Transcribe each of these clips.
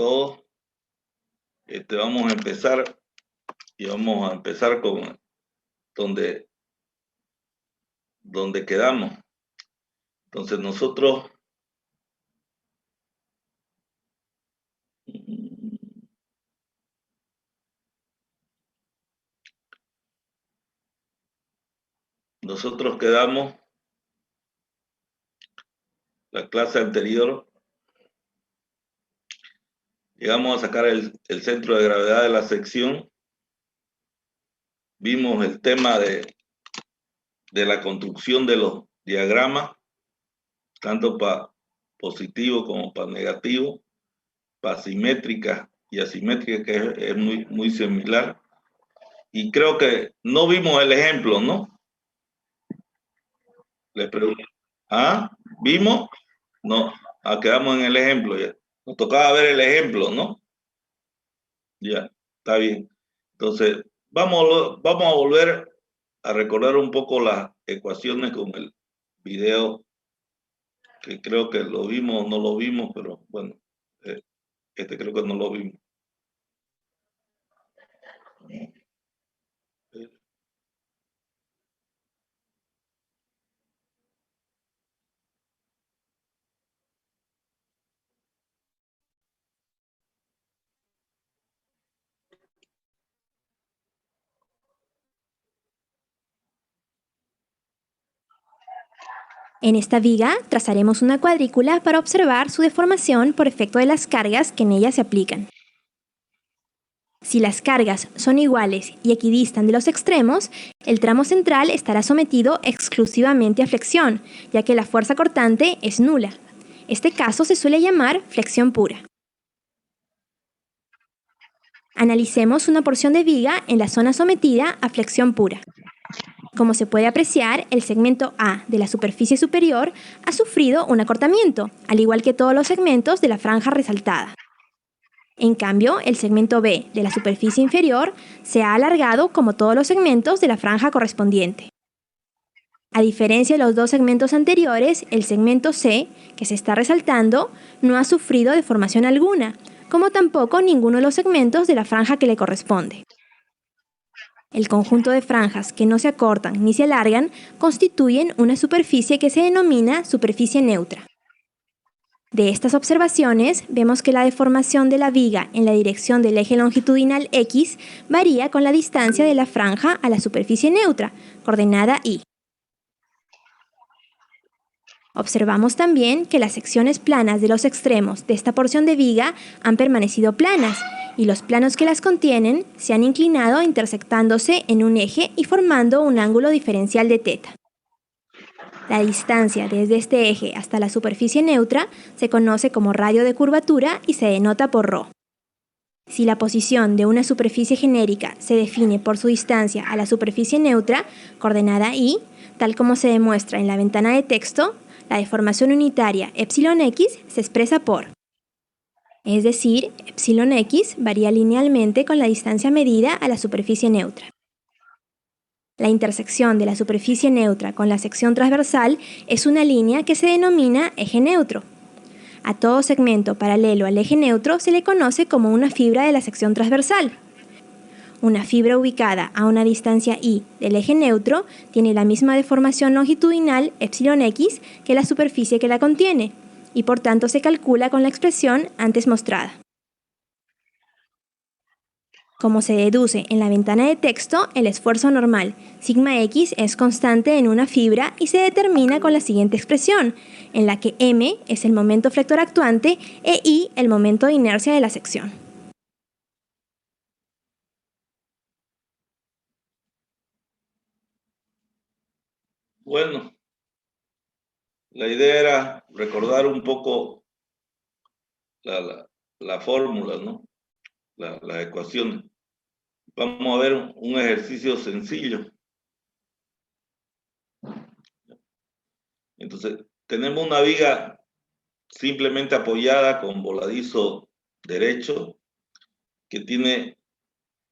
todos. Vamos a empezar y vamos a empezar con donde quedamos. Entonces nosotros quedamos la clase anterior. Llegamos a sacar el centro de gravedad de la sección. Vimos el tema de la construcción de los diagramas, tanto para positivo como para negativo, para simétrica y asimétrica, que es muy similar. Y creo que no vimos el ejemplo, ¿no? Le pregunto. ¿Ah? ¿Vimos? No. Quedamos en el ejemplo ya. Nos tocaba ver el ejemplo, ¿no? Ya, está bien. Entonces, vamos a volver a recordar un poco las ecuaciones con el video, que creo que lo vimos o no lo vimos, pero bueno, creo que no lo vimos. En esta viga trazaremos una cuadrícula para observar su deformación por efecto de las cargas que en ella se aplican. Si las cargas son iguales y equidistan de los extremos, el tramo central estará sometido exclusivamente a flexión, ya que la fuerza cortante es nula. Este caso se suele llamar flexión pura. Analicemos una porción de viga en la zona sometida a flexión pura. Como se puede apreciar, el segmento A de la superficie superior ha sufrido un acortamiento, al igual que todos los segmentos de la franja resaltada. En cambio, el segmento B de la superficie inferior se ha alargado como todos los segmentos de la franja correspondiente. A diferencia de los dos segmentos anteriores, el segmento C, que se está resaltando, no ha sufrido deformación alguna, como tampoco ninguno de los segmentos de la franja que le corresponde. El conjunto de franjas que no se acortan ni se alargan constituyen una superficie que se denomina superficie neutra. De estas observaciones, vemos que la deformación de la viga en la dirección del eje longitudinal X varía con la distancia de la franja a la superficie neutra, coordenada Y. Observamos también que las secciones planas de los extremos de esta porción de viga han permanecido planas, y los planos que las contienen se han inclinado intersectándose en un eje y formando un ángulo diferencial de θ. La distancia desde este eje hasta la superficie neutra se conoce como radio de curvatura y se denota por ρ. Si la posición de una superficie genérica se define por su distancia a la superficie neutra, coordenada Y, tal como se demuestra en la ventana de texto, la deformación unitaria εx se expresa por, es decir, εx varía linealmente con la distancia medida a la superficie neutra. La intersección de la superficie neutra con la sección transversal es una línea que se denomina eje neutro. A todo segmento paralelo al eje neutro se le conoce como una fibra de la sección transversal. Una fibra ubicada a una distancia y del eje neutro tiene la misma deformación longitudinal εx que la superficie que la contiene, y por tanto se calcula con la expresión antes mostrada. Como se deduce en la ventana de texto, el esfuerzo normal, σx, es constante en una fibra y se determina con la siguiente expresión, en la que m es el momento flector actuante e I el momento de inercia de la sección. Bueno, la idea era recordar un poco la fórmula, ¿no? Las ecuaciones. Vamos a ver un ejercicio sencillo. Entonces, tenemos una viga simplemente apoyada con voladizo derecho que tiene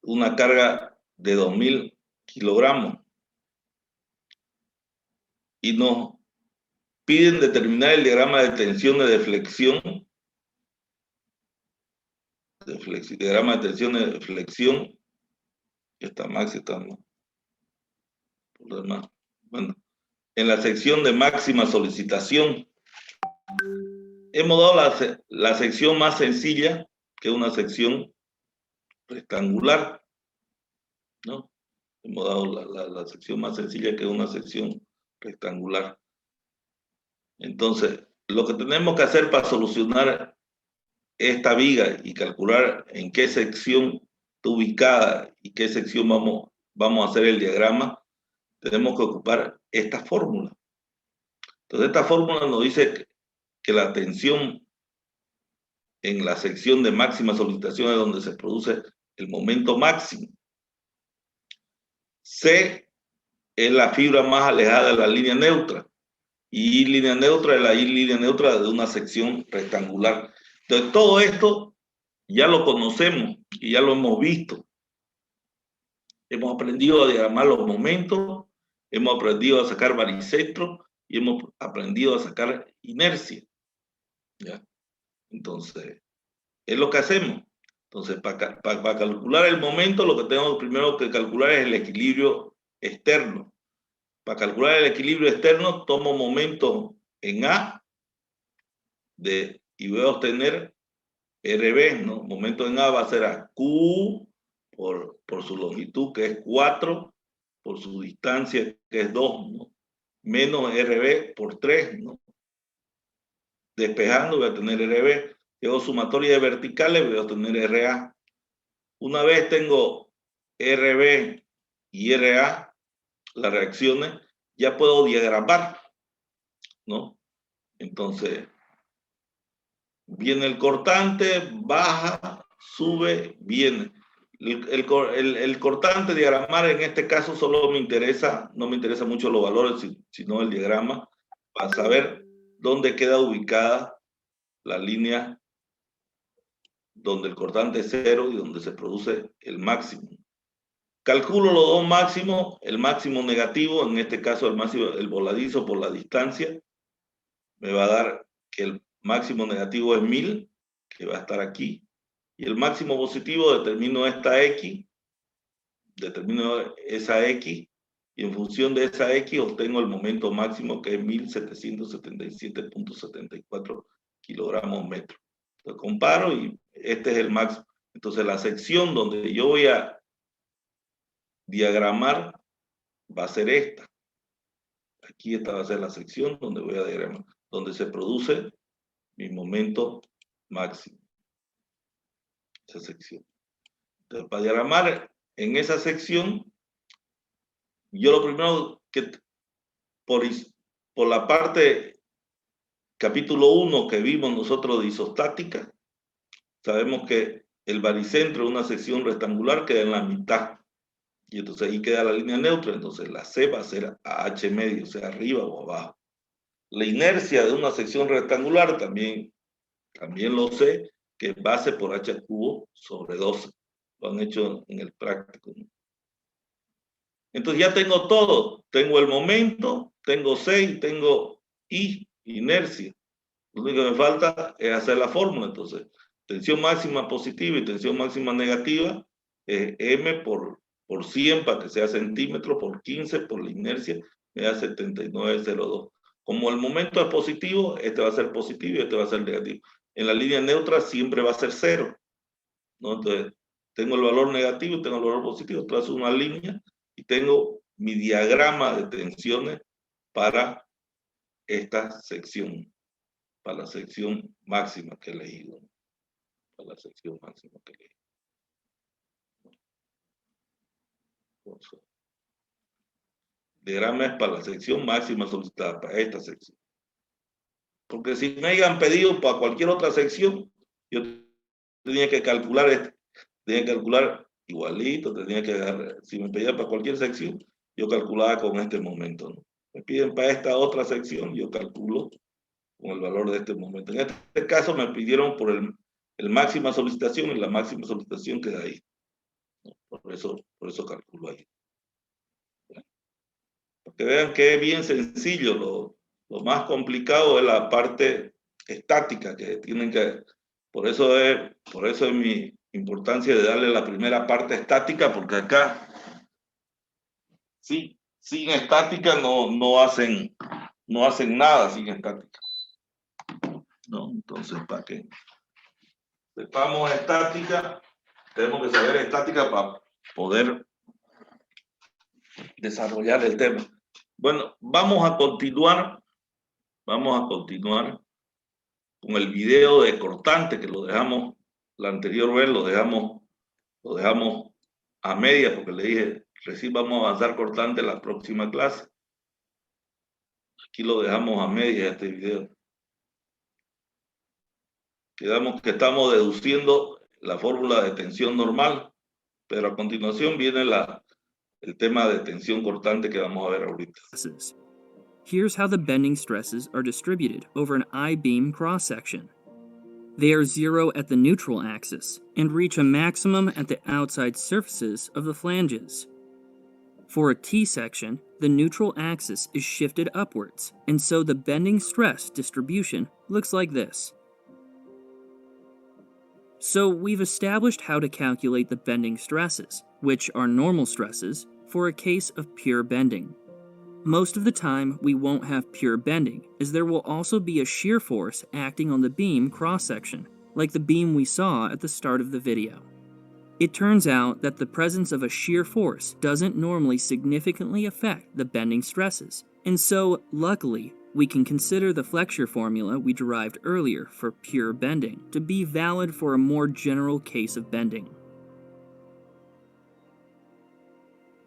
una carga de 2000 kilogramos y nos piden determinar el diagrama de tensiones de flexión diagrama de tensión de flexión. Está Max, está no. Por lo demás. Bueno, en la sección de máxima solicitación, hemos dado la sección más sencilla, que es una sección rectangular, ¿no? Hemos dado la sección más sencilla, que es una sección rectangular. Entonces, lo que tenemos que hacer para solucionar esta viga y calcular en qué sección está ubicada y qué sección vamos a hacer el diagrama, tenemos que ocupar esta fórmula. Entonces, esta fórmula nos dice que la tensión en la sección de máxima solicitación es donde se produce el momento máximo. C es la fibra más alejada de la línea neutra. Y línea neutra es la línea neutra de una sección rectangular. Entonces, todo esto ya lo conocemos y ya lo hemos visto. Hemos aprendido a diagramar los momentos, hemos aprendido a sacar baricentro y hemos aprendido a sacar inercia. ¿Ya? Entonces, es lo que hacemos. Entonces, para calcular el momento, lo que tenemos primero que calcular es el equilibrio externo. Para calcular el equilibrio externo, tomo momento en A y voy a obtener RB, ¿no? Momento en A va a ser a Q por su longitud, que es 4, por su distancia, que es 2, ¿no? Menos RB por 3, ¿no? Despejando voy a tener RB. Llevo sumatoria de verticales, voy a obtener RA. Una vez tengo RB y RA, las reacciones, ya puedo diagramar, ¿no? Entonces, viene el cortante, baja, sube, viene. El cortante diagramar en este caso solo no me interesa mucho los valores, sino el diagrama, para saber dónde queda ubicada la línea donde el cortante es 0 y donde se produce el máximo. Calculo los dos máximos, el máximo negativo, en este caso el voladizo por la distancia, me va a dar que el máximo negativo es 1000, que va a estar aquí, y el máximo positivo determino esta X, determino esa X, y en función de esa X obtengo el momento máximo, que es 1777.74 kilogramos metro. Entonces comparo y este es el máximo. Entonces la sección donde yo voy a diagramar va a ser esta. Aquí esta va a ser la sección donde voy a diagramar, donde se produce mi momento máximo. Esa sección. Entonces, para diagramar en esa sección, yo lo primero que por la parte capítulo 1 que vimos nosotros de isostática, sabemos que el baricentro de una sección rectangular queda en la mitad. Y entonces ahí queda la línea neutra, entonces la C va a ser a H medio, o sea, arriba o abajo. La inercia de una sección rectangular también lo sé, que es base por H cubo sobre 12. Lo han hecho en el práctico, ¿no? Entonces ya tengo todo. Tengo el momento, tengo C y tengo I, inercia. Lo único que me falta es hacer la fórmula. Entonces, tensión máxima positiva y tensión máxima negativa es M por 100 para que sea centímetro por 15 por la inercia, me da 79,02. Como el momento es positivo, este va a ser positivo y este va a ser negativo. En la línea neutra siempre va a ser 0, ¿no? Entonces, tengo el valor negativo y tengo el valor positivo. Trazo una línea y tengo mi diagrama de tensiones para esta sección, para la sección máxima que he leído. Para la sección máxima que he leído. Diagrama es para la sección máxima solicitada, para esta sección. Porque si me hayan pedido para cualquier otra sección, yo tenía que calcular igualito, tenía que agarrar, si me pedían para cualquier sección, yo calculaba con este momento, ¿no? Me piden para esta otra sección, yo calculo con el valor de este momento. En este caso me pidieron por el máxima solicitación y la máxima solicitación queda ahí, ¿no? Por eso calculo ahí. Para que vean que es bien sencillo, lo más complicado es la parte estática, que tienen que Por eso es mi importancia de darle la primera parte estática, porque acá, sí, sin estática no hacen nada sin estática. ¿No? Entonces, para que sepamos estática, tenemos que saber estática para poder desarrollar el tema. Bueno, vamos a continuar con el video de cortante, que lo dejamos, la anterior vez lo dejamos a media, porque le dije, recién vamos a avanzar cortante la próxima clase. Aquí lo dejamos a media este video. Quedamos que estamos deduciendo la fórmula de tensión normal, pero a continuación viene el tema de tensión cortante que vamos a ver ahorita. Here's how the bending stresses are distributed over an I-beam cross-section. They are zero at the neutral axis and reach a maximum at the outside surfaces of the flanges. For a T-section, the neutral axis is shifted upwards, and so the bending stress distribution looks like this. So we've established how to calculate the bending stresses, which are normal stresses, for a case of pure bending. Most of the time, we won't have pure bending, as there will also be a shear force acting on the beam cross-section, like the beam we saw at the start of the video. It turns out that the presence of a shear force doesn't normally significantly affect the bending stresses, and so, luckily, we can consider the flexure formula we derived earlier for pure bending to be valid for a more general case of bending.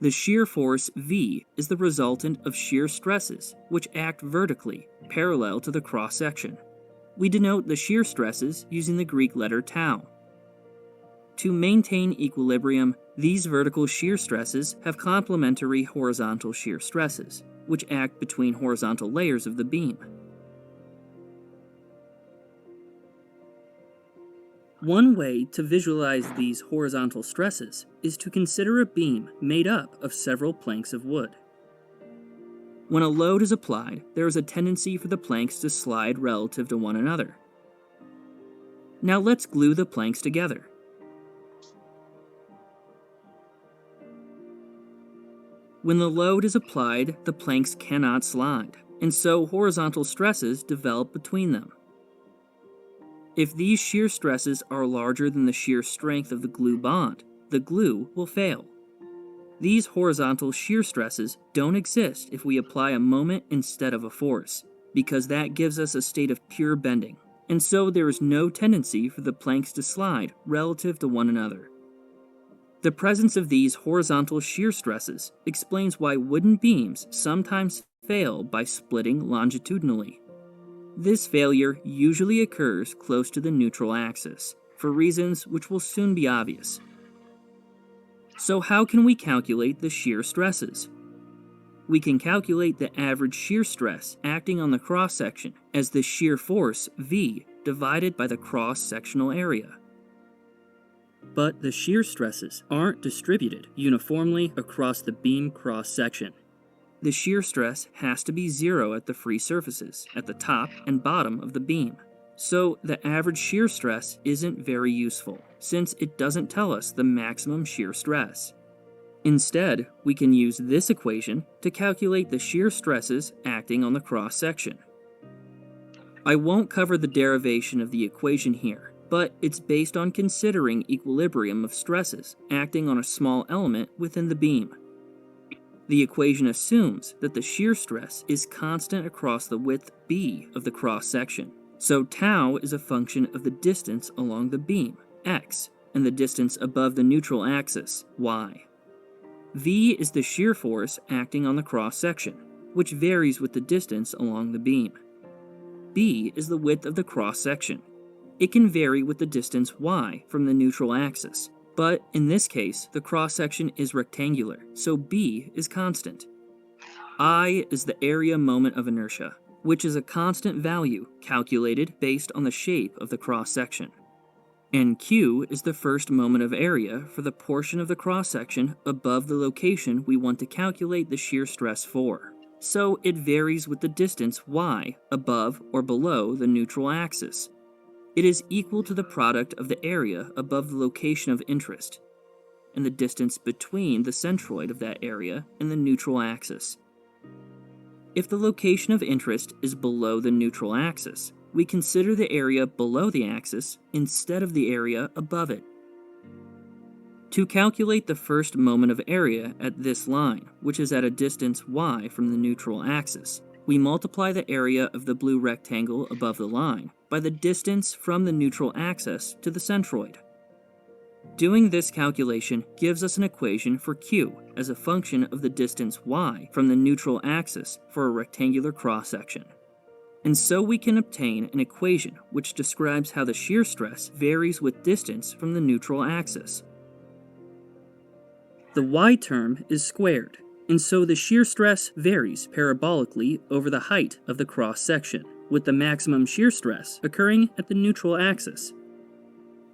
The shear force V is the resultant of shear stresses, which act vertically, parallel to the cross-section. We denote the shear stresses using the Greek letter tau. To maintain equilibrium, these vertical shear stresses have complementary horizontal shear stresses, which act between horizontal layers of the beam. One way to visualize these horizontal stresses is to consider a beam made up of several planks of wood. When a load is applied, there is a tendency for the planks to slide relative to one another. Now let's glue the planks together. When the load is applied, the planks cannot slide, and so horizontal stresses develop between them. If these shear stresses are larger than the shear strength of the glue bond, the glue will fail. These horizontal shear stresses don't exist if we apply a moment instead of a force, because that gives us a state of pure bending, and so there is no tendency for the planks to slide relative to one another. The presence of these horizontal shear stresses explains why wooden beams sometimes fail by splitting longitudinally. This failure usually occurs close to the neutral axis, for reasons which will soon be obvious. So how can we calculate the shear stresses? We can calculate the average shear stress acting on the cross-section as the shear force V divided by the cross-sectional area. But the shear stresses aren't distributed uniformly across the beam cross-section. The shear stress has to be zero at the free surfaces, at the top and bottom of the beam. So the average shear stress isn't very useful, since it doesn't tell us the maximum shear stress. Instead, we can use this equation to calculate the shear stresses acting on the cross-section. I won't cover the derivation of the equation here, but it's based on considering equilibrium of stresses acting on a small element within the beam. The equation assumes that the shear stress is constant across the width b of the cross-section, so tau is a function of the distance along the beam, x, and the distance above the neutral axis, y. V is the shear force acting on the cross-section, which varies with the distance along the beam. B is the width of the cross-section. It can vary with the distance y from the neutral axis, but in this case, the cross-section is rectangular, so B is constant. I is the area moment of inertia, which is a constant value calculated based on the shape of the cross-section. And Q is the first moment of area for the portion of the cross-section above the location we want to calculate the shear stress for. So it varies with the distance y above or below the neutral axis. It is equal to the product of the area above the location of interest, and the distance between the centroid of that area and the neutral axis. If the location of interest is below the neutral axis, we consider the area below the axis instead of the area above it. To calculate the first moment of area at this line, which is at a distance y from the neutral axis, we multiply the area of the blue rectangle above the line by the distance from the neutral axis to the centroid. Doing this calculation gives us an equation for Q as a function of the distance y from the neutral axis for a rectangular cross-section. And so we can obtain an equation which describes how the shear stress varies with distance from the neutral axis. The y term is squared, and so the shear stress varies parabolically over the height of the cross-section, with the maximum shear stress occurring at the neutral axis.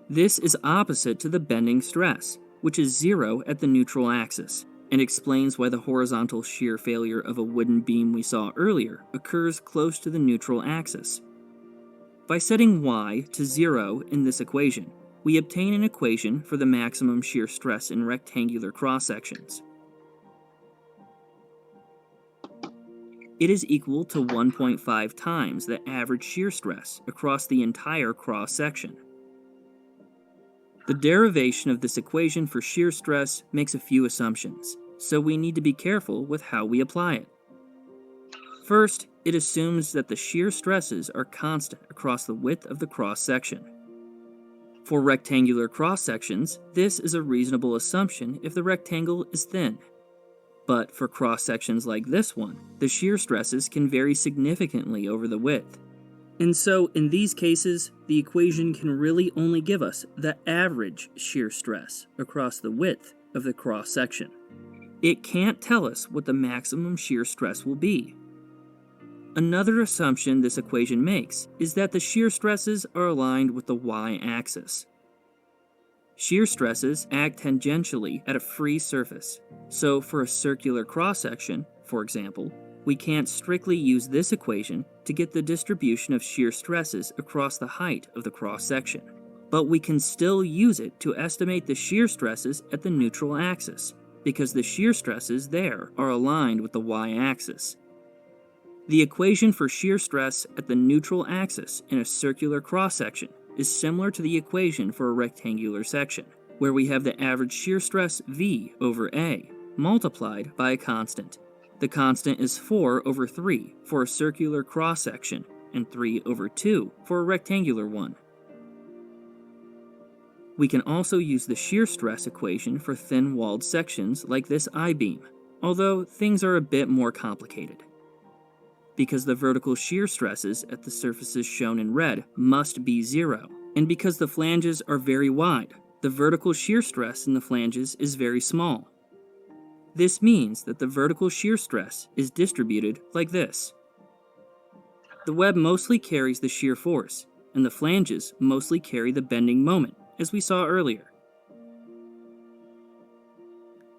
This is opposite to the bending stress, which is 0 at the neutral axis, and explains why the horizontal shear failure of a wooden beam we saw earlier occurs close to the neutral axis. By setting y to 0 in this equation, we obtain an equation for the maximum shear stress in rectangular cross-sections. It is equal to 1.5 times the average shear stress across the entire cross-section. The derivation of this equation for shear stress makes a few assumptions, so we need to be careful with how we apply it. First, it assumes that the shear stresses are constant across the width of the cross-section. For rectangular cross-sections, this is a reasonable assumption if the rectangle is thin. But for cross-sections like this one, the shear stresses can vary significantly over the width. And so, in these cases, the equation can really only give us the average shear stress across the width of the cross-section. It can't tell us what the maximum shear stress will be. Another assumption this equation makes is that the shear stresses are aligned with the y-axis. Shear stresses act tangentially at a free surface, so for a circular cross-section, for example, we can't strictly use this equation to get the distribution of shear stresses across the height of the cross-section, but we can still use it to estimate the shear stresses at the neutral axis, because the shear stresses there are aligned with the y-axis. The equation for shear stress at the neutral axis in a circular cross-section is similar to the equation for a rectangular section, where we have the average shear stress V over A multiplied by a constant. The constant is 4 over 3 for a circular cross-section and 3 over 2 for a rectangular one. We can also use the shear stress equation for thin-walled sections like this I-beam, although things are a bit more complicated. Because the vertical shear stresses at the surfaces shown in red must be 0, and because the flanges are very wide, the vertical shear stress in the flanges is very small. This means that the vertical shear stress is distributed like this. The web mostly carries the shear force, and the flanges mostly carry the bending moment, as we saw earlier.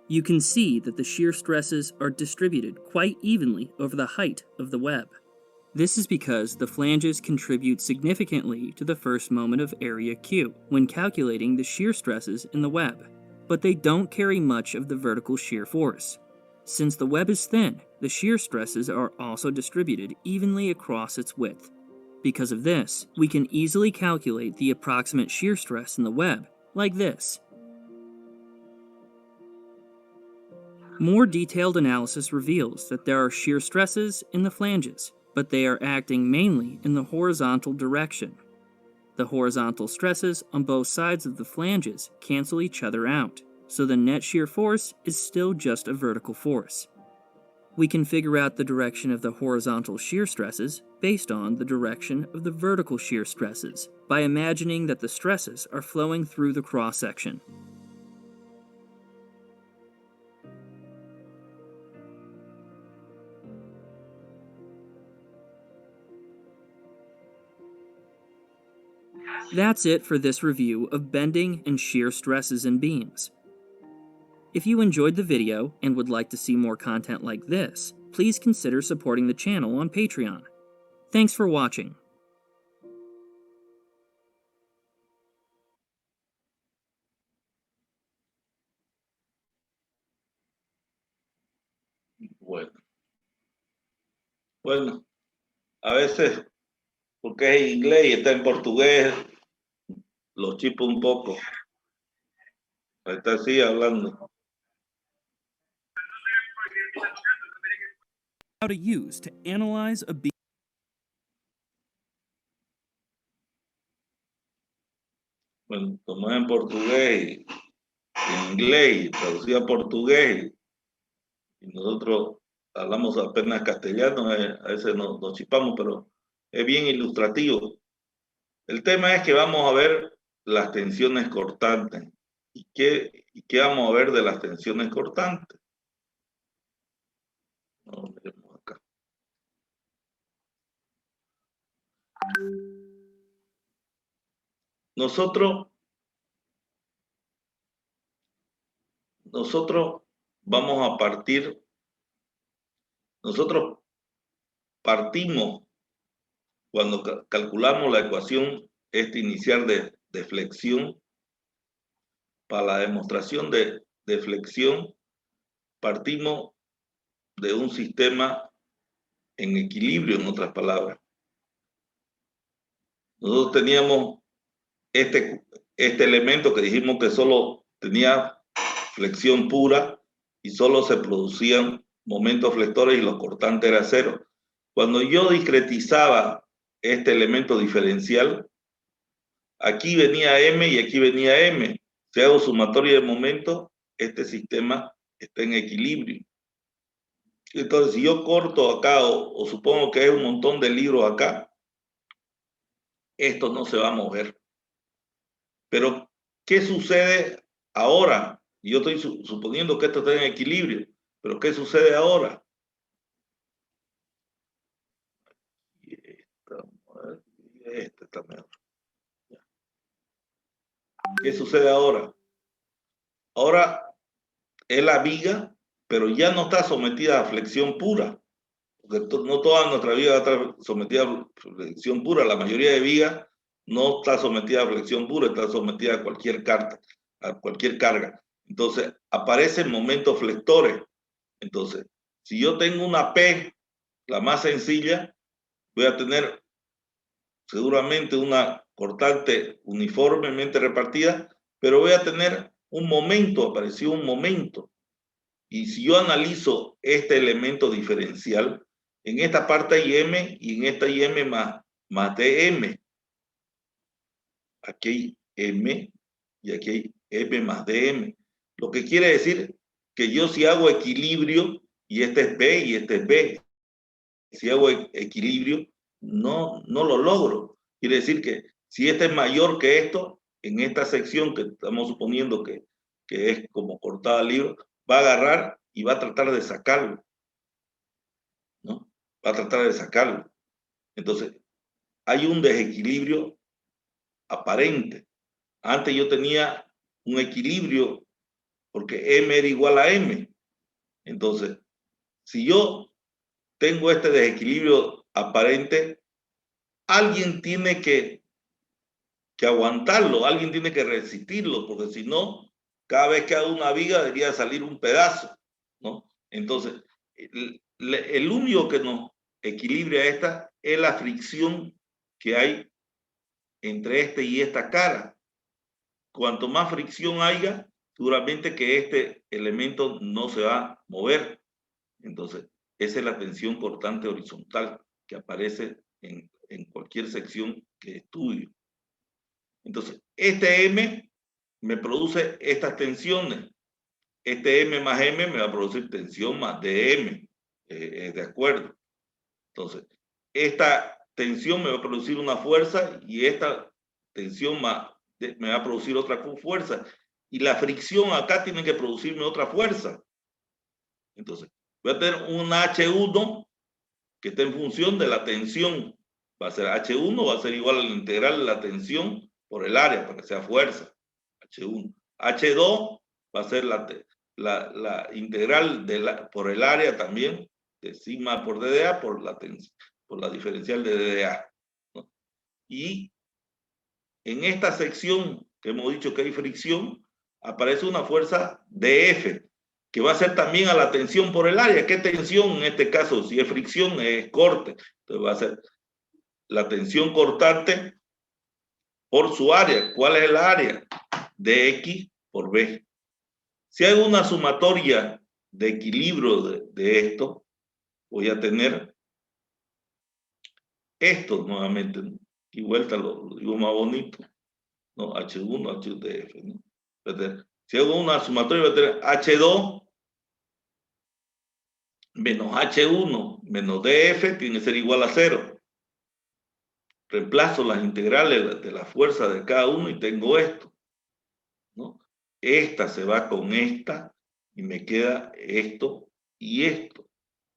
You can see that the shear stresses are distributed quite evenly over the height of the web. This is because the flanges contribute significantly to the first moment of area Q when calculating the shear stresses in the web, but they don't carry much of the vertical shear force. Since the web is thin, the shear stresses are also distributed evenly across its width. Because of this, we can easily calculate the approximate shear stress in the web, like this. More detailed analysis reveals that there are shear stresses in the flanges, but they are acting mainly in the horizontal direction. The horizontal stresses on both sides of the flanges cancel each other out, so the net shear force is still just a vertical force. We can figure out the direction of the horizontal shear stresses based on the direction of the vertical shear stresses by imagining that the stresses are flowing through the cross-section. That's it for this review of bending and shear stresses in beams. If you enjoyed the video and would like to see more content like this, please consider supporting the channel on Patreon. Thanks for watching. Bueno, a veces, porque es inglés y está en portugués, lo chipo un poco. Ahí está así hablando. How to use to analyze a beat. Bueno, como es en portugués, en inglés, y traducido a portugués, y nosotros hablamos apenas castellano, a veces nos chipamos, pero es bien ilustrativo. El tema es que vamos a ver las tensiones cortantes. ¿Y qué vamos a ver de las tensiones cortantes? No, miremos acá. Nosotros vamos a partir, nosotros partimos cuando calculamos la ecuación inicial de flexión. Para la demostración de flexión, partimos de un sistema en equilibrio, en otras palabras. Nosotros teníamos este elemento que dijimos que solo tenía flexión pura y solo se producían momentos flectores y los cortantes era cero. Cuando yo discretizaba este elemento diferencial, aquí venía M y aquí venía M. Si hago sumatoria de momentos, este sistema está en equilibrio. Entonces, si yo corto acá o supongo que hay un montón de libros acá, esto no se va a mover. Pero, ¿qué sucede ahora? Yo estoy suponiendo que esto está en equilibrio, pero ¿qué sucede ahora? Este está mejor. ¿Qué sucede ahora? Ahora es la viga, pero ya no está sometida a flexión pura. Porque no toda nuestra viga va a estar sometida a flexión pura. La mayoría de vigas no está sometida a flexión pura, está sometida a cualquier carga. Entonces, aparecen momentos flectores. Entonces, si yo tengo una P, la más sencilla, voy a tener seguramente una cortante uniformemente repartida, pero voy a tener un momento, apareció un momento. Y si yo analizo este elemento diferencial, en esta parte hay M y en esta hay M más DM. Aquí hay M y aquí hay M más DM. Lo que quiere decir que yo si hago equilibrio, y este es B y este es B, si hago equilibrio, no lo logro. Quiere decir que si este es mayor que esto, en esta sección que estamos suponiendo que es como cortada al libro, va a agarrar y va a tratar de sacarlo, ¿no? Va a tratar de sacarlo. Entonces, hay un desequilibrio aparente. Antes yo tenía un equilibrio porque M era igual a M. Entonces, si yo tengo este desequilibrio aparente, alguien tiene que aguantarlo, alguien tiene que resistirlo, porque si no, cada vez que hago una viga debería salir un pedazo, ¿no? Entonces, el único que nos equilibra esta es la fricción que hay entre este y esta cara. Cuanto más fricción haya, seguramente que este elemento no se va a mover. Entonces, esa es la tensión cortante horizontal que aparece en cualquier sección que estudie. Entonces, este M me produce estas tensiones. Este M más M me va a producir tensión más DM. ¿De acuerdo? Entonces, esta tensión me va a producir una fuerza y esta tensión me va a producir otra fuerza. Y la fricción acá tiene que producirme otra fuerza. Entonces, voy a tener un H1 que está en función de la tensión. Va a ser H1, va a ser igual al integral de la tensión por el área, para que sea fuerza. H1. H2 va a ser la integral por el área también, de sigma por DDA, por la diferencial de DDA, ¿no? Y en esta sección que hemos dicho que hay fricción, aparece una fuerza DF. que va a ser también a la tensión por el área. ¿Qué tensión? En este caso, si es fricción, es corte. Entonces va a ser la tensión cortante por su área. ¿Cuál es el área? Dx por B. Si hago una sumatoria de equilibrio de esto, voy a tener esto nuevamente, ¿no? Y vuelta lo digo más bonito, ¿no? H1, HDF, ¿no? Si hago una sumatoria, voy a tener H2 menos H1 menos DF tiene que ser igual a 0. Reemplazo las integrales de la fuerza de cada uno y tengo esto, ¿no? Esta se va con esta y me queda esto y esto.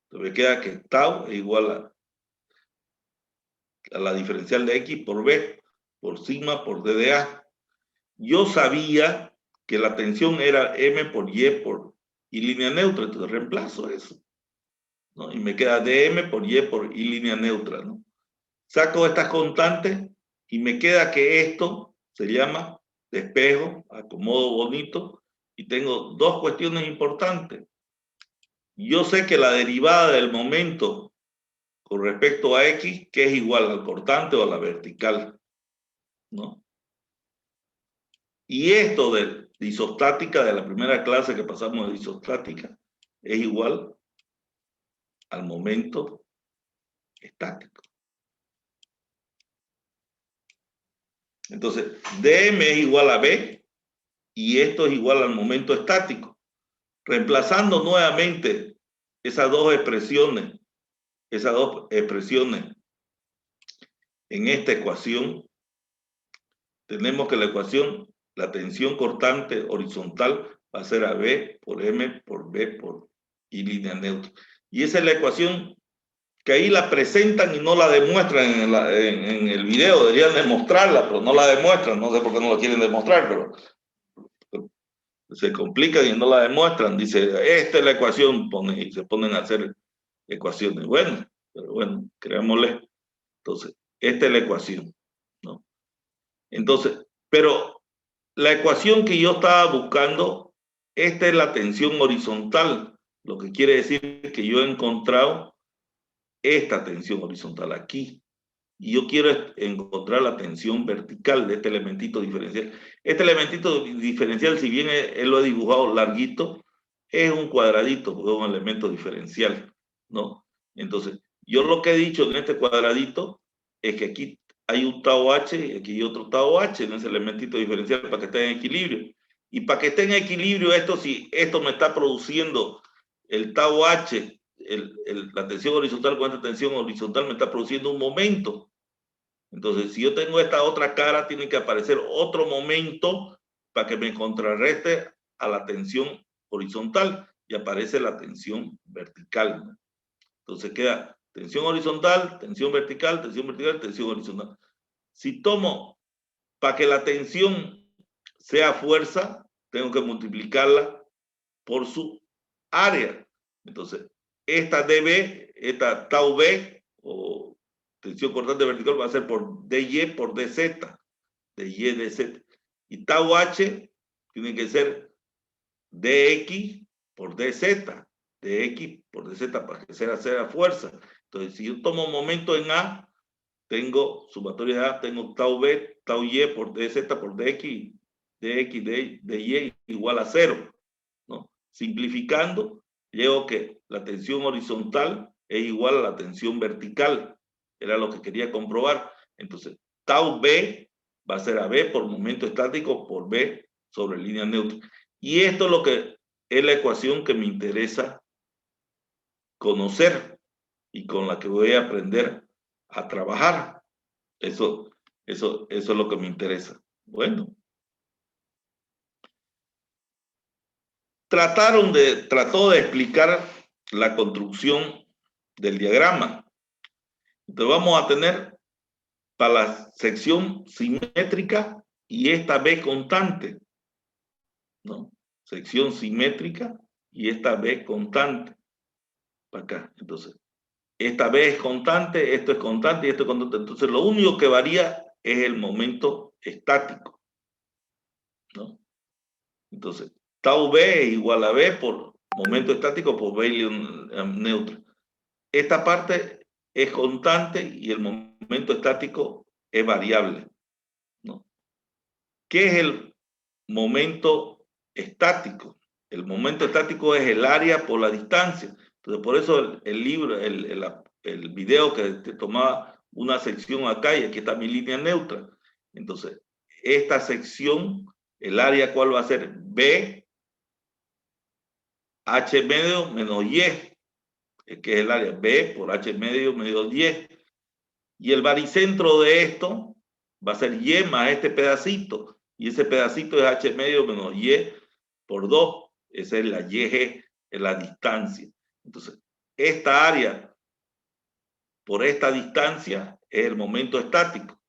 Entonces me queda que tau es igual a la diferencial de X por B, por sigma, por D de A. Yo sabía que la tensión era M por Y por I línea neutra, entonces reemplazo eso, ¿no? Y me queda dm por Y por I línea neutra, ¿no? Saco estas constantes y me queda que esto se llama despejo, acomodo bonito, y tengo dos cuestiones importantes. Yo sé que la derivada del momento con respecto a X, que es igual al cortante o a la vertical, ¿no? Y esto de isostática, de la primera clase que pasamos de isostática, es igual al momento estático. Entonces, dm es igual a B y esto es igual al momento estático. Reemplazando nuevamente esas dos expresiones en esta ecuación, tenemos que la ecuación, la tensión cortante horizontal va a ser AB por M por B por I línea neutra. Y esa es la ecuación que ahí la presentan y no la demuestran en el video. Deberían demostrarla, pero no la demuestran. No sé por qué no lo quieren demostrar, pero se complican y no la demuestran. Dice, esta es la ecuación, y se ponen a hacer ecuaciones. Bueno, pero bueno, creámosle. Entonces, esta es la ecuación, ¿no? Entonces, pero la ecuación que yo estaba buscando, esta es la tensión horizontal, lo que quiere decir que yo he encontrado esta tensión horizontal aquí. Y yo quiero encontrar la tensión vertical de este elementito diferencial. Este elementito diferencial, si bien él lo he dibujado larguito, es un cuadradito, porque es un elemento diferencial, ¿no? Entonces, yo lo que he dicho en este cuadradito es que aquí hay un tau H y aquí hay otro tau H en ese elementito diferencial para que esté en equilibrio. Y para que esté en equilibrio esto, si esto me está produciendo el tau H, la tensión horizontal con esta tensión horizontal me está produciendo un momento. Entonces, si yo tengo esta otra cara, tiene que aparecer otro momento para que me contrarreste a la tensión horizontal y aparece la tensión vertical, ¿no? Entonces queda tensión horizontal, tensión vertical, tensión vertical, tensión horizontal. Si tomo, para que la tensión sea fuerza, tengo que multiplicarla por su área. Entonces, esta dB, esta tau B, o tensión cortante vertical, va a ser por dy por dz, dy dz. Y tau h tiene que ser dx por dz, dx por dz para que sea fuerza. Entonces, si yo tomo momento en A, tengo sumatoria de A, tengo tau B, tau y por dz por dx, dy igual a 0, ¿no? Simplificando, llego que la tensión horizontal es igual a la tensión vertical. Era lo que quería comprobar. Entonces, tau B va a ser AB por momento estático por B sobre línea neutra. Y esto es lo que es la ecuación que me interesa conocer y con la que voy a aprender a trabajar. Eso es lo que me interesa. Bueno. Trató de explicar la construcción del diagrama. Entonces vamos a tener para la sección simétrica y esta B constante, ¿no? Sección simétrica y esta B constante. Para acá. Entonces, esta B es constante, esto es constante y esto es constante. Entonces, lo único que varía es el momento estático, ¿no? Entonces, tau B es igual a B por momento estático por Bayesian neutral. Esta parte es constante y el momento estático es variable, ¿no? ¿Qué es el momento estático? El momento estático es el área por la distancia. Entonces, por eso el libro, el video que te tomaba una sección acá y aquí está mi línea neutra. Entonces, esta sección, el área, ¿cuál va a ser? B, H medio menos Y, que es el área B por H medio menos Y. Y el baricentro de esto va a ser Y más este pedacito. Y ese pedacito es H medio menos Y por 2. Esa es la YG, es la distancia. Entonces, esta área por esta distancia es el momento estático,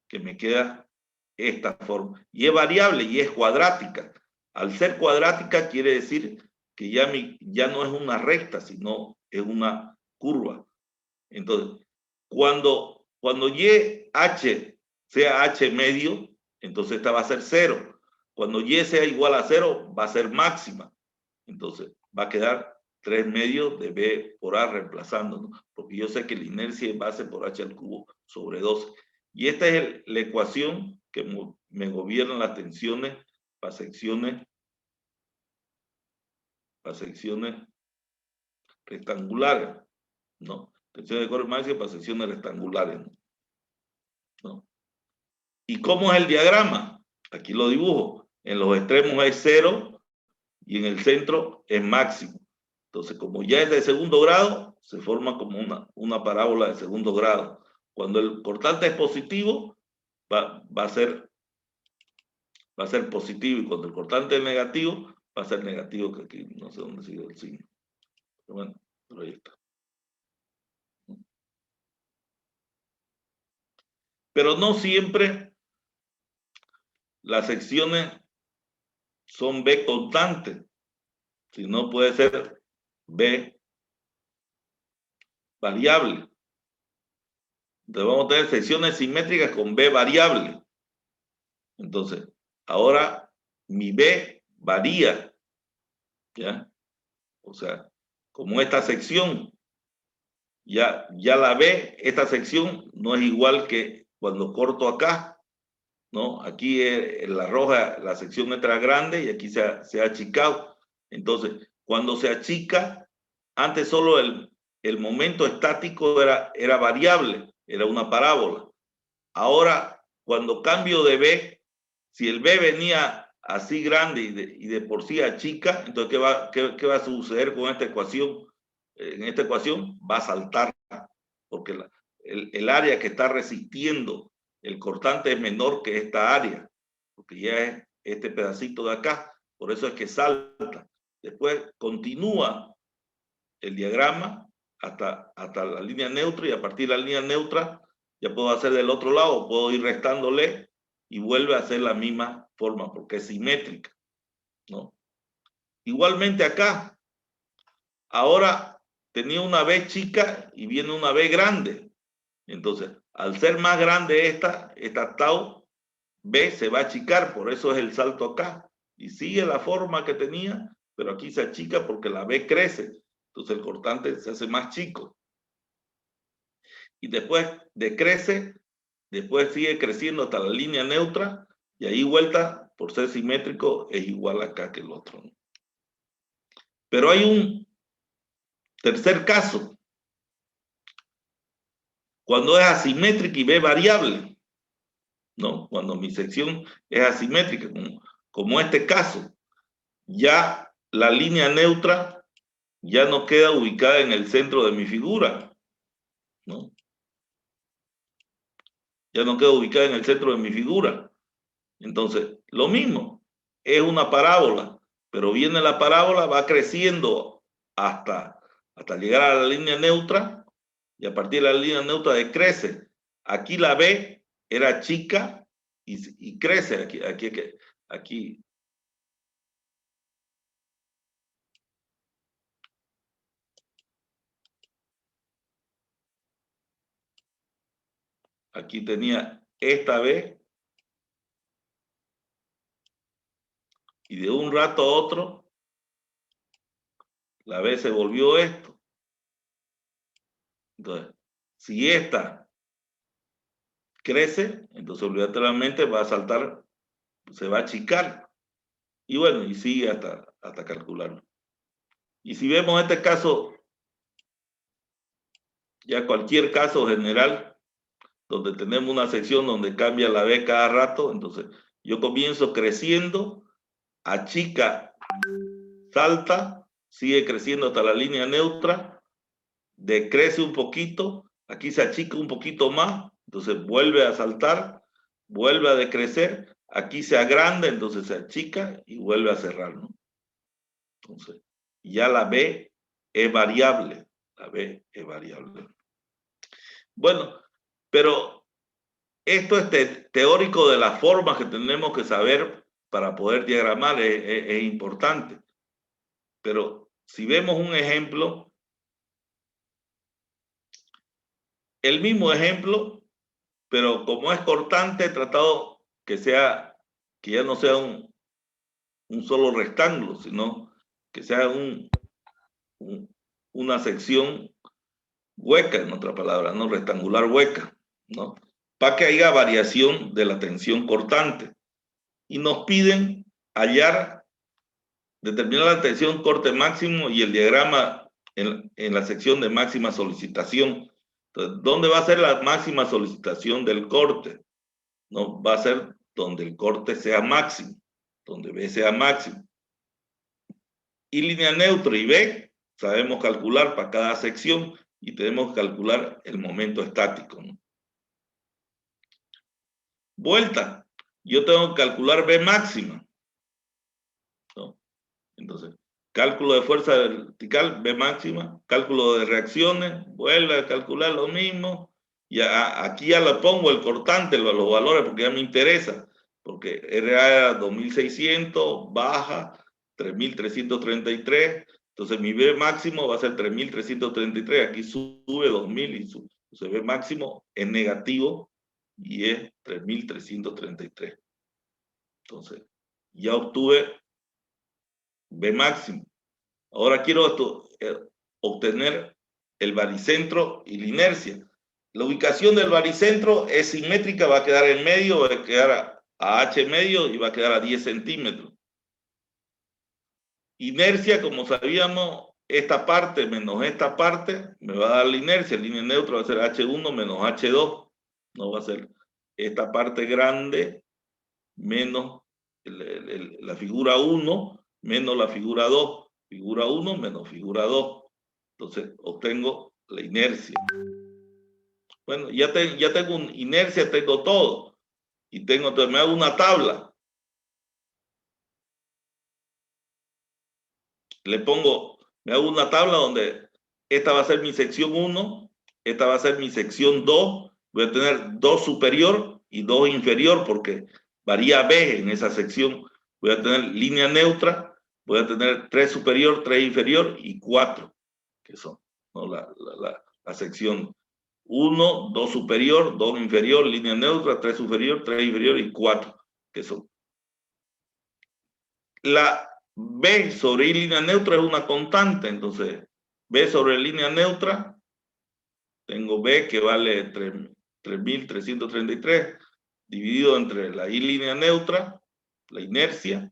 que me queda esta forma. Y es variable y es cuadrática. Al ser cuadrática quiere decir que ya no es una recta, sino es una curva. Entonces, cuando YH sea H medio, entonces esta va a ser 0. Cuando Y sea igual a 0, va a ser máxima. Entonces, va a quedar 3 medios de B por A reemplazándonos, porque yo sé que la inercia es base por H al cubo sobre 12. Y esta es la ecuación que me gobierna las tensiones para secciones rectangulares, ¿no? Tensión de corte máxima para secciones rectangulares, ¿no? ¿Y cómo es el diagrama? Aquí lo dibujo. En los extremos es 0 y en el centro es máximo. Entonces, como ya es de segundo grado, se forma como una parábola de segundo grado. Cuando el cortante es positivo, va a ser positivo, y cuando el cortante es negativo, va a ser negativo, que aquí no sé dónde sigue el signo. Pero bueno, pero ahí está. Pero no siempre las secciones son B constantes, sino puede ser B variable. Entonces vamos a tener secciones simétricas con B variable. Entonces, ahora mi B varía, ¿ya? O sea, como esta sección, ya la B, esta sección no es igual que cuando corto acá, ¿no? Aquí en la roja, la sección entra grande y aquí se ha achicado. Entonces, cuando se achica, antes solo el momento estático era variable, era una parábola. Ahora, cuando cambio de B, si el B venía así grande y de por sí achica, entonces ¿qué va a suceder con esta ecuación? En esta ecuación va a saltar, porque el área que está resistiendo el cortante es menor que esta área, porque ya es este pedacito de acá, por eso es que salta. Después continúa el diagrama hasta la línea neutra, y a partir de la línea neutra ya puedo hacer del otro lado, puedo ir restándole y vuelve a ser la misma forma porque es simétrica, ¿no? Igualmente acá, ahora tenía una B chica y viene una B grande. Entonces, al ser más grande esta tau, B se va a achicar, por eso es el salto acá. Y sigue la forma que tenía, pero aquí se achica porque la B crece. Entonces el cortante se hace más chico. Y después decrece, después sigue creciendo hasta la línea neutra, y ahí vuelta, por ser simétrico, es igual acá que el otro, ¿no? Pero hay un tercer caso, cuando es asimétrica y B variable, ¿no? Cuando mi sección es asimétrica, como este caso, ya la línea neutra ya no queda ubicada en el centro de mi figura, ¿no? Ya no queda ubicada en el centro de mi figura. Entonces, lo mismo, es una parábola, pero viene la parábola, va creciendo hasta llegar a la línea neutra, y a partir de la línea neutra decrece. Aquí la B era chica y crece aquí. Aquí tenía esta B, y de un rato a otro La B se volvió esto. Entonces, si esta crece, entonces obligatoriamente va a saltar, se va a achicar. Y bueno, y sigue hasta calcularlo. Y si vemos este caso, ya cualquier caso general, donde tenemos una sección donde cambia la B cada rato, entonces yo comienzo creciendo, achica, salta, sigue creciendo hasta la línea neutra, decrece un poquito, aquí se achica un poquito más, entonces vuelve a saltar, vuelve a decrecer, aquí se agranda, entonces se achica y vuelve a cerrar, ¿no? Entonces, ya la B es variable, la B es variable. Bueno, pero esto es teórico de las formas que tenemos que saber para poder diagramar, es importante. Pero si vemos un ejemplo, el mismo ejemplo, pero como es cortante, he tratado que ya no sea un solo rectángulo, sino que sea una sección hueca, en otra palabra, no rectangular hueca, ¿no? Para que haya variación de la tensión cortante. Y nos piden determinar la tensión corte máximo y el diagrama en la sección de máxima solicitación. Entonces, ¿dónde va a ser la máxima solicitación del corte? No, va a ser donde el corte sea máximo, donde B sea máximo. Y línea neutra y B sabemos calcular para cada sección y tenemos que calcular el momento estático, ¿no? Vuelta, yo tengo que calcular B máxima, ¿no? Entonces, cálculo de fuerza vertical, B máxima, cálculo de reacciones, vuelve a calcular lo mismo, y aquí ya le pongo el cortante, los valores, porque ya me interesa, porque RA era 2600, baja 3333, entonces mi B máximo va a ser 3333, aquí sube 2000 y sube. Entonces B máximo es negativo y es 3333. Entonces, ya obtuve B máximo. Ahora quiero obtener el baricentro y la inercia. La ubicación del baricentro es simétrica, va a quedar en medio, va a quedar a H medio y va a quedar a 10 centímetros. Inercia, como sabíamos, esta parte menos esta parte me va a dar la inercia. Línea neutra va a ser H1 menos H2. No va a ser esta parte grande menos la figura 1 menos la figura 2. Figura 1 menos figura 2. Entonces obtengo la inercia. Bueno, ya tengo inercia, tengo todo. Y entonces me hago una tabla. Me hago una tabla donde esta va a ser mi sección 1, esta va a ser mi sección 2. Voy a tener 2 superior y 2 inferior porque varía B en esa sección. Voy a tener línea neutra, voy a tener 3 superior, 3 inferior y 4, que son, ¿no? la sección 1, 2 superior, 2 inferior, línea neutra, 3 superior, 3 inferior y 4, que son. La B sobre I línea neutra es una constante, entonces B sobre línea neutra, tengo B que vale 3333 dividido entre la I línea neutra, la inercia,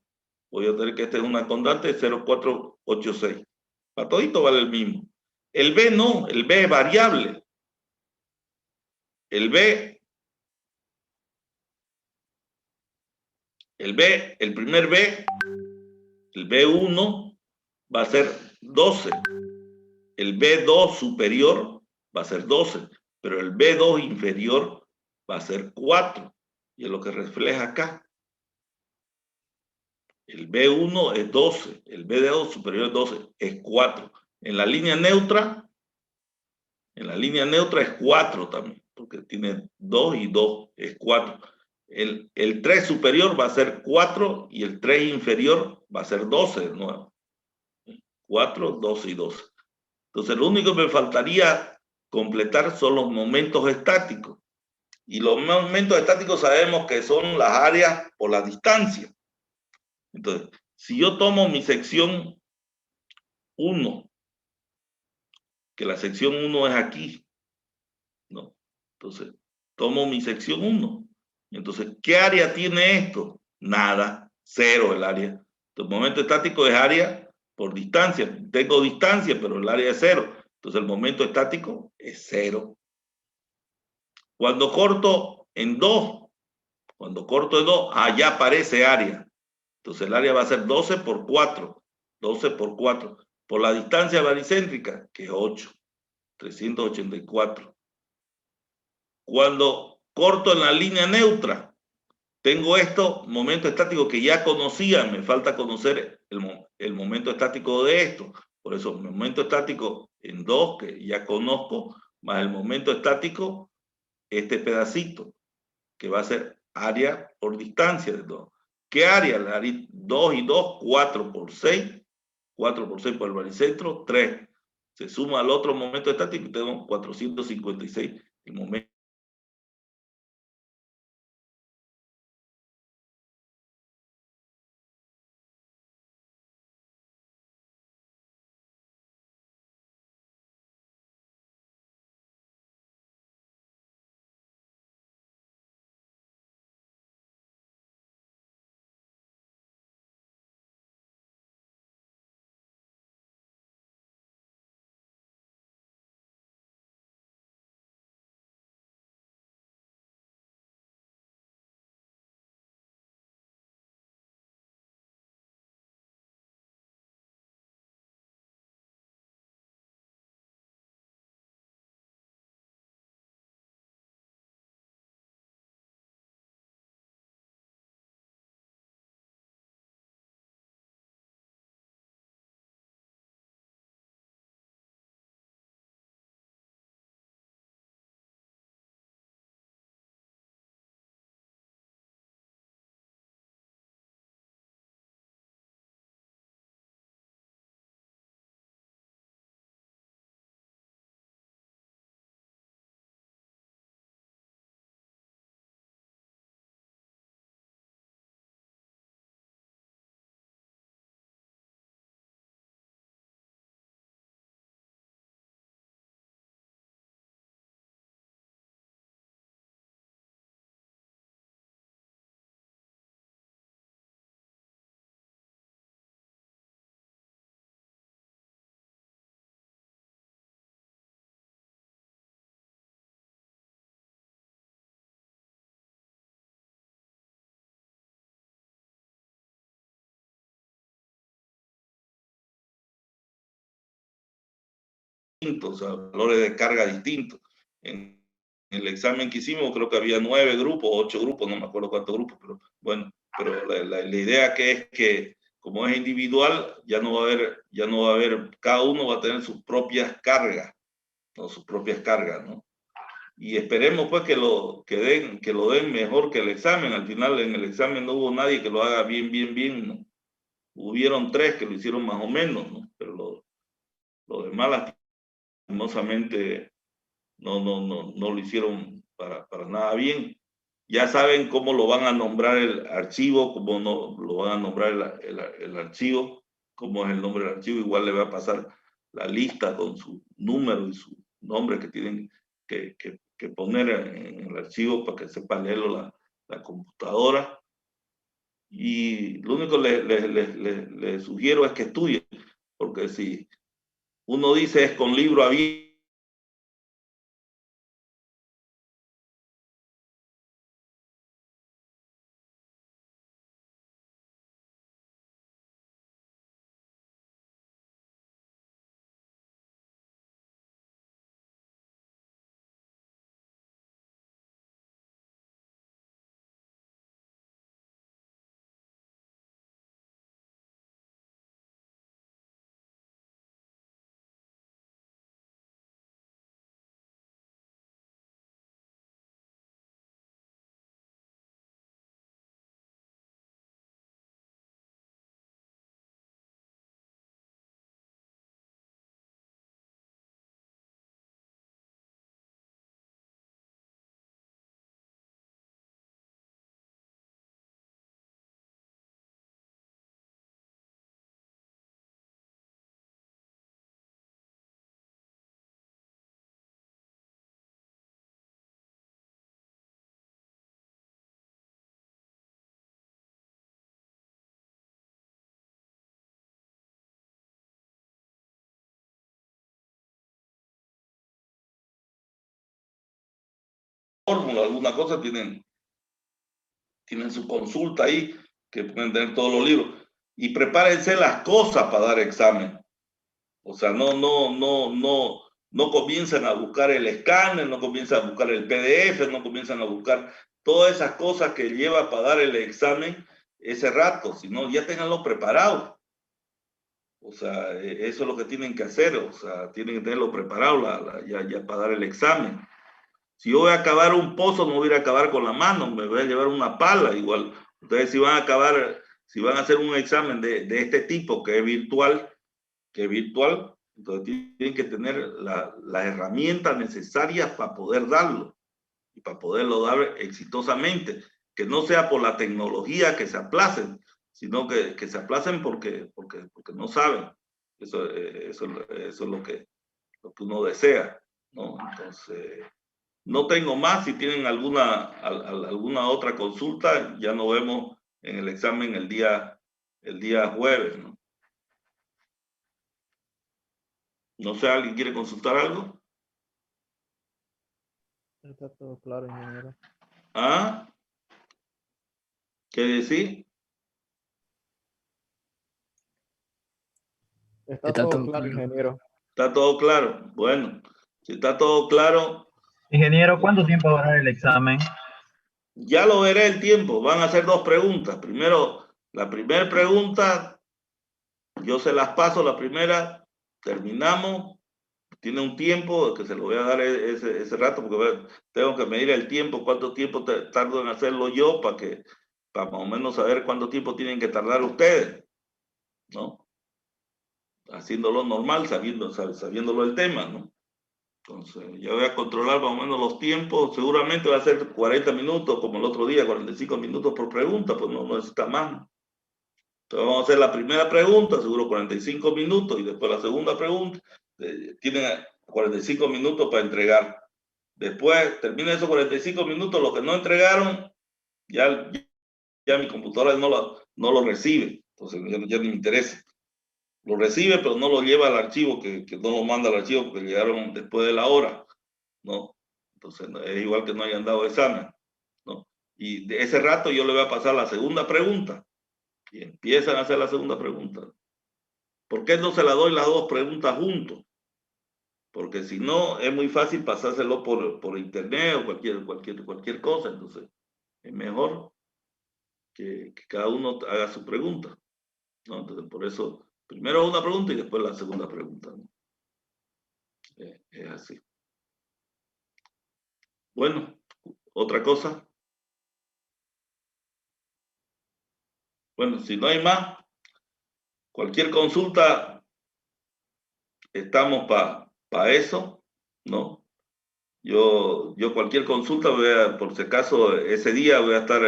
voy a tener que esta es una constante, 0,486. Para todito vale el mismo. El B no, el B es variable. El primer B, el B1 va a ser 12. El B2 superior va a ser 12, pero el B2 inferior va a ser 4. Y es lo que refleja acá. El B1 es 12, el B2 superior es 12, es 4. En la línea neutra es 4 también, porque tiene 2 y 2, es 4. El 3 superior va a ser 4 y el 3 inferior va a ser 12 de nuevo. 4, 12 y 12. Entonces, lo único que me faltaría completar son los momentos estáticos. Y los momentos estáticos sabemos que son las áreas por la distancia. Entonces, si yo tomo mi sección 1, que la sección 1 es aquí, ¿no? Entonces, tomo mi sección 1. Entonces, ¿qué área tiene esto? Nada, 0 el área. El momento estático es área por distancia. Tengo distancia, pero el área es 0. Entonces, el momento estático es 0. Cuando corto en 2, ya aparece área. Entonces, el área va a ser 12 por 4. 12 por 4. Por la distancia baricéntrica, que es 8. 384. Cuando corto en la línea neutra, tengo esto, momento estático que ya conocía, me falta conocer el momento estático de esto. Por eso, momento estático en 2, que ya conozco, más el momento estático, este pedacito, que va a ser área por distancia de 2. ¿Qué área? La área 2 y 2, 4 por 6, 4 por 6 por el baricentro, 3. Se suma al otro momento estático y tenemos 456, el momento. O sea, valores de carga distintos. En el examen que hicimos creo que había 9 grupos, 8 grupos, no me acuerdo cuántos grupos, pero bueno, pero la idea que es que como es individual, ya no va a haber, cada uno va a tener sus propias cargas, ¿no? Sus propias cargas, ¿no? Y esperemos pues que lo den mejor que el examen. Al final en el examen no hubo nadie que lo haga bien, ¿no? Hubieron 3 que lo hicieron más o menos, ¿no? Pero lo demás lastimosamente no lo hicieron para nada bien. Ya saben cómo lo van a nombrar el archivo, cómo no lo van a nombrar el archivo, cómo es el nombre del archivo. Igual le va a pasar la lista con su número y su nombre que tienen que poner en el archivo para que sepa leerlo la computadora. Y lo único que le sugiero es que estudien, porque si uno dice es con libro abierto, fórmula, alguna cosa, tienen su consulta ahí, que pueden tener todos los libros. Y prepárense las cosas para dar examen. O sea, no comienzan a buscar el escáner, no comienzan a buscar el PDF, no comienzan a buscar todas esas cosas que lleva para dar el examen ese rato, sino ya tenganlo preparado. O sea, eso es lo que tienen que hacer, o sea, tienen que tenerlo preparado ya para dar el examen. Si yo voy a cavar un pozo, no voy a ir a cavar con la mano, me voy a llevar una pala igual. Entonces, si van a hacer un examen de este tipo que es virtual, entonces tienen que tener las herramientas necesarias para poder darlo y para poderlo dar exitosamente. Que no sea por la tecnología que se aplacen, sino que se aplacen porque no saben. Eso es lo que uno desea, ¿no? Entonces, no tengo más. Si tienen alguna otra consulta, ya nos vemos en el examen el día jueves, ¿no? No sé, ¿alguien quiere consultar algo? Está todo claro, ingeniero. ¿Ah? ¿Qué decir? Está todo claro, ingeniero. ¿Está todo claro? Bueno, si está todo claro. Ingeniero, ¿cuánto tiempo va a durar el examen? Ya lo veré el tiempo. Van a hacer 2 preguntas. Primero, la primera pregunta, yo se las paso. La primera, terminamos. Tiene un tiempo que se lo voy a dar ese rato, porque tengo que medir el tiempo, cuánto tiempo tardo en hacerlo yo, para más o menos saber cuánto tiempo tienen que tardar ustedes, ¿no? Haciéndolo normal, sabiéndolo el tema, ¿no? Entonces, yo voy a controlar más o menos los tiempos. Seguramente va a ser 40 minutos, como el otro día, 45 minutos por pregunta, pues no necesita más. Entonces, vamos a hacer la primera pregunta, seguro 45 minutos, y después la segunda pregunta. Tienen 45 minutos para entregar. Después, termina esos 45 minutos, lo que no entregaron, ya mi computadora no lo recibe. Entonces, ya ni me interesa. Lo recibe, pero no lo lleva al archivo, que no lo manda al archivo porque llegaron después de la hora, ¿no? Entonces, es igual que no hayan dado examen, ¿no? Y de ese rato yo le voy a pasar la segunda pregunta. Y empiezan a hacer la segunda pregunta. ¿Por qué no se la doy las 2 preguntas juntos? Porque si no, es muy fácil pasárselo por internet o cualquier cosa. Entonces, es mejor que cada uno haga su pregunta, ¿no? Entonces, por eso, primero una pregunta y después la segunda pregunta, ¿no? Es así. Bueno, otra cosa. Bueno, si no hay más, cualquier consulta, estamos para eso, ¿no? Yo cualquier consulta, por si acaso, ese día voy a estar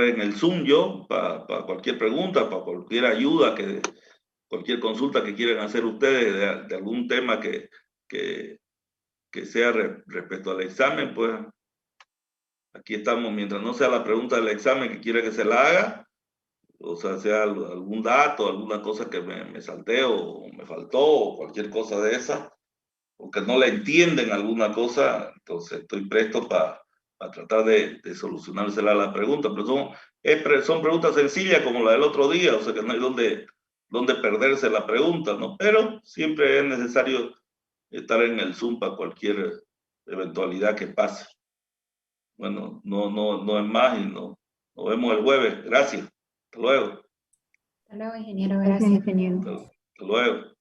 en el Zoom yo, para cualquier pregunta, para cualquier ayuda, cualquier consulta que quieran hacer ustedes de algún tema que sea respecto al examen, pues aquí estamos. Mientras no sea la pregunta del examen que quiera que se la haga, o sea algún dato, alguna cosa que me salté o me faltó, o cualquier cosa de esa, o que no le entienden alguna cosa, entonces estoy presto para tratar de solucionársela a la pregunta. Pero son preguntas sencillas como la del otro día, o sea que no hay donde perderse la pregunta, ¿no? Pero siempre es necesario estar en el Zoom para cualquier eventualidad que pase. Bueno, no es más, y nos vemos el jueves. Gracias. Hasta luego. Hasta luego, ingeniero. Gracias, ingeniero. Hasta luego.